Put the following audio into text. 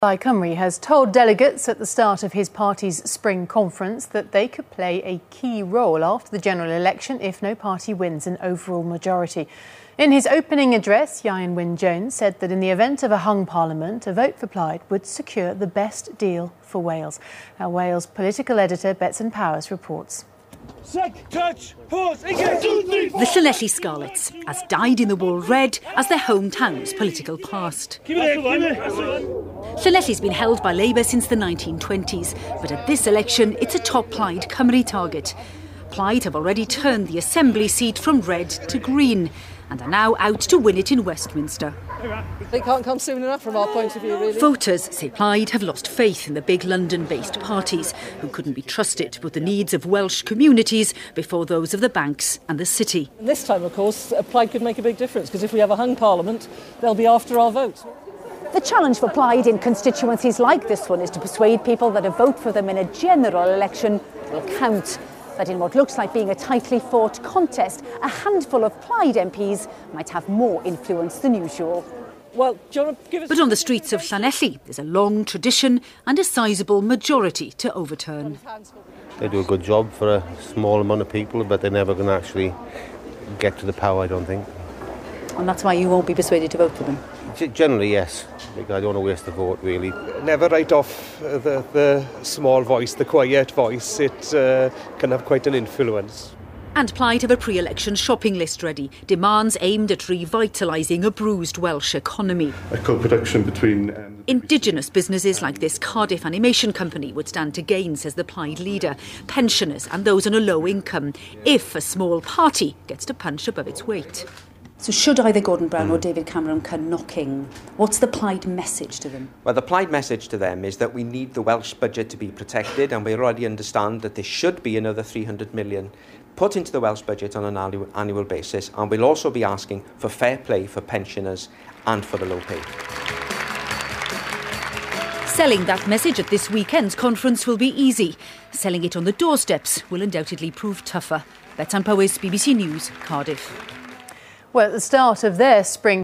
Cymru has told delegates at the start of his party's spring conference that they could play a key role after the general election if no party wins an overall majority. In his opening address, Ieuan Wyn-Jones said that in the event of a hung parliament, a vote for Plaid would secure the best deal for Wales. Our Wales political editor Betsan Powers reports. Touch, pause, engage. The Llanelli Scarlets, as dyed in the wool red as their hometown's political past. Llanelli's been held by Labour since the 1920s, but at this election it's a top Plaid Cymru target. Plaid have already turned the Assembly seat from red to green and are now out to win it in Westminster. They can't come soon enough from our point of view, really. Voters say Plaid have lost faith in the big London-based parties who couldn't be trusted to put the needs of Welsh communities before those of the banks and the city. And this time, of course, Plaid could make a big difference, because if we have a hung parliament, they'll be after our vote. The challenge for Plaid in constituencies like this one is to persuade people that a vote for them in a general election will count. That in what looks like being a tightly fought contest, a handful of Plaid MPs might have more influence than usual. Well, do you want to give us... But on the streets of Llanelli, there's a long tradition and a sizable majority to overturn. They do a good job for a small amount of people, but they're never going to actually get to the power, I don't think. And that's why you won't be persuaded to vote for them? Generally, yes. Because I don't want to waste the vote, really. Never write off the small voice, the quiet voice. It can have quite an influence. And Plaid have a pre-election shopping list ready. Demands aimed at revitalising a bruised Welsh economy. A co-production between... Indigenous businesses like this Cardiff animation company would stand to gain, says the Plaid leader. Pensioners and those on a low income, if a small party gets to punch above its weight. So should either Gordon Brown or David Cameron come knocking, what's the Plaid message to them? Well, the Plaid message to them is that we need the Welsh budget to be protected, and we already understand that there should be another 300 million put into the Welsh budget on an annual basis, and we'll also be asking for fair play for pensioners and for the low paid. Selling that message at this weekend's conference will be easy. Selling it on the doorsteps will undoubtedly prove tougher. Betsan Powers, BBC News, Cardiff. Well, at the start of their spring